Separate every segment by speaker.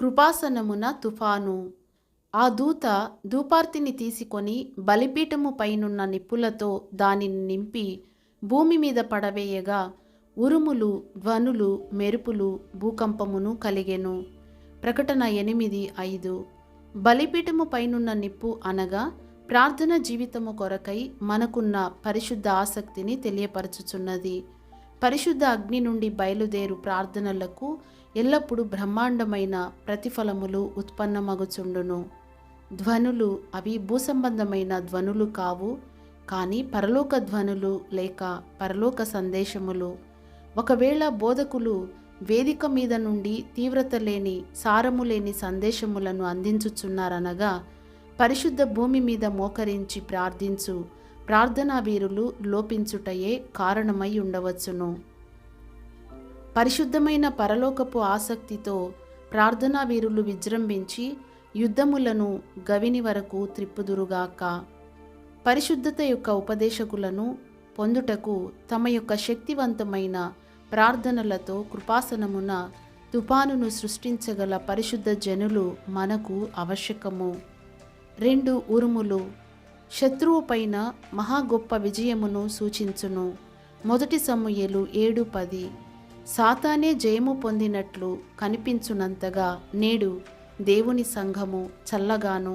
Speaker 1: కృపాసనమున తుఫాను. ఆ దూత ధూపార్తిని తీసుకొని బలిపీఠము పైనున్న నిప్పులతో దానిని నింపి భూమి మీద పడవేయగా ఉరుములు, ధ్వనులు, మెరుపులు, భూకంపమును కలిగెను. ప్రకటన 8:5. బలిపీఠము పైనున్న నిప్పు అనగా ప్రార్థన జీవితము కొరకై మనకున్న పరిశుద్ధ ఆసక్తిని తెలియపరచుచున్నది. పరిశుద్ధ అగ్ని నుండి బయలుదేరు ప్రార్థనలకు ఎల్లప్పుడూ బ్రహ్మాండమైన ప్రతిఫలములు ఉత్పన్నమగుచుండును. ధ్వనులు అవి భూసంబంధమైన ధ్వనులు కావు, కానీ పరలోక ధ్వనులు లేక పరలోక సందేశములు. ఒకవేళ బోధకులు వేదిక మీద నుండి తీవ్రత లేని, సారము లేని సందేశములను అందించుచున్నారనగా పరిశుద్ధ భూమి మీద మోకరించి ప్రార్థించు ప్రార్థనా వీరులు లోపించుటయే కారణమై ఉండవచ్చును. పరిశుద్ధమైన పరలోకపు ఆసక్తితో ప్రార్థనా వీరులు విజృంభించి యుద్ధములను గవిని వరకు త్రిప్పుదురుగాక. పరిశుద్ధత యొక్క ఉపదేశకులను పొందుటకు తమ యొక్క శక్తివంతమైన ప్రార్థనలతో కృపాసనమున తుఫానును సృష్టించగల పరిశుద్ధ జనులు మనకు ఆవశ్యకము. 2 ఉరుములు శత్రువు పైన మహా గొప్ప విజయమును సూచించును. 1 సమూయేలు 7:10. సాతానే జయము పొందినట్లు కనిపించునంతగా నేడు దేవుని సంఘము చల్లగాను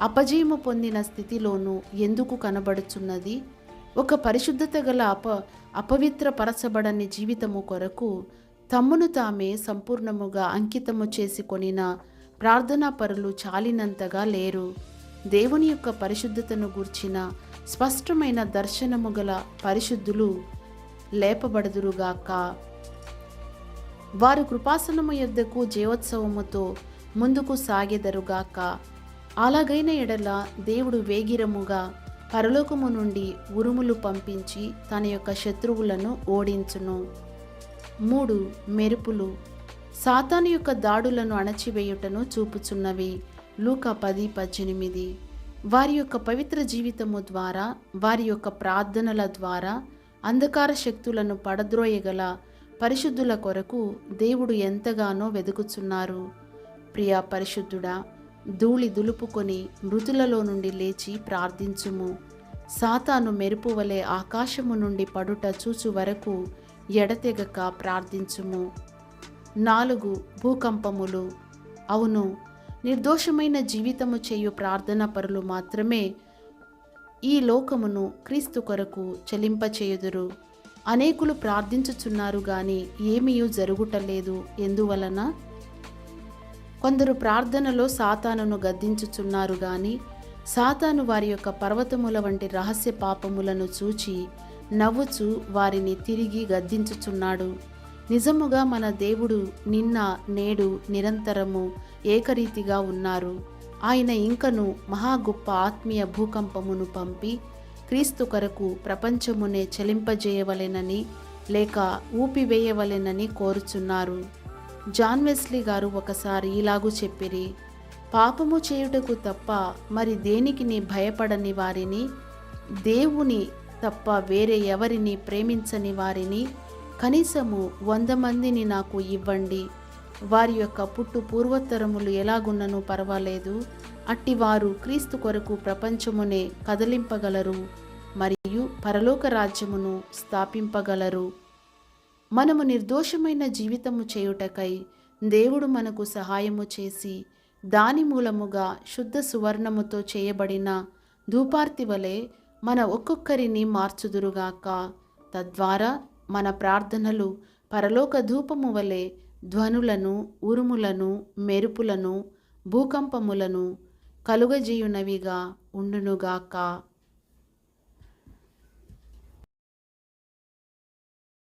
Speaker 1: అపజయము పొందిన స్థితిలోనూ ఎందుకు కనబడుచున్నది? ఒక పరిశుద్ధత గల అపవిత్రపరచబడని జీవితము కొరకు తమ్మును తామే సంపూర్ణముగా అంకితము చేసుకొనిన ప్రార్థనా పరులు చాలినంతగా లేరు. దేవుని యొక్క పరిశుద్ధతను గూర్చిన స్పష్టమైన దర్శనము గల పరిశుద్ధులు లేపబడుదురుగాక. వారు కృపాసనము యొద్దకు జయోత్సవముతో ముందుకు సాగెదరుగాక. అలాగైన ఎడల దేవుడు వేగిరముగా పరలోకము నుండి ఉరుములు పంపించి తన యొక్క శత్రువులను ఓడించును. 3 మెరుపులు సాతాను యొక్క దాడులను అణచివేయుటను చూపుచున్నవి. లూకా 10:18. వారి యొక్క పవిత్ర జీవితము ద్వారా, వారి యొక్క ప్రార్థనల ద్వారా అంధకార శక్తులను పడద్రోయగల పరిశుద్ధుల కొరకు దేవుడు ఎంతగానో వెదుకుచున్నారు. ప్రియా పరిశుద్ధుడా, ధూళి దులుపుకొని మృతులలో నుండి లేచి ప్రార్థించుము. సాతాను మెరుపు వలె ఆకాశము నుండి పడుట చూచు వరకు ఎడతెగక ప్రార్థించుము. 4 భూకంపములు. అవును, నిర్దోషమైన జీవితము చేయు ప్రార్థనా పరులు మాత్రమే ఈ లోకమును క్రీస్తు కొరకు చెలింపచేయుదురు. అనేకులు ప్రార్థించుచున్నారు గాని ఏమీయూ జరుగుటలేదు. ఎందువలన? కొందరు ప్రార్థనలో సాతానును గద్దించుచున్నారు గాని సాతాను వారి యొక్క పర్వతముల వంటి రహస్య పాపములను చూచి నవ్వుచు వారిని తిరిగి గద్దించుచున్నాడు. నిజముగా మన దేవుడు నిన్న నేడు నిరంతరము ఏకరీతిగా ఉన్నారు. ఆయన ఇంకను మహా గొప్ప ఆత్మీయ భూకంపమును పంపి క్రీస్తు కొరకు ప్రపంచమునే చలింపజేయవలెనని లేక ఊపివేయవలెనని కోరుచున్నారు. జాన్ వెస్లీ గారు ఒకసారి ఇలాగూ చెప్పిరి: పాపము చేయుటకు తప్ప మరి దేనికి భయపడని వారిని, దేవుని తప్ప వేరే ఎవరిని ప్రేమించని వారిని కనీసము 100 మందిని నాకు ఇవ్వండి. వారి యొక్క పుట్టు పూర్వోత్తరములు ఎలాగున్నను పర్వాలేదు. అట్టివారు క్రీస్తు కొరకు ప్రపంచమునే కదిలింపగలరు మరియు పరలోక రాజ్యమును స్థాపింపగలరు. మనము నిర్దోషమైన జీవితము చేయుటకై దేవుడు మనకు సహాయము చేసి దాని మూలముగా శుద్ధ సువర్ణముతో చేయబడిన ధూపార్తి వలె మన ఒక్కొక్కరిని మార్చుదురుగాక. తద్వారా మన ప్రార్థనలు పరలోక ధూపము వలె ధ్వనులను, ఉరుములను, మెరుపులను, భూకంపములను కలుగజేయునవిగా ఉండునుగాక.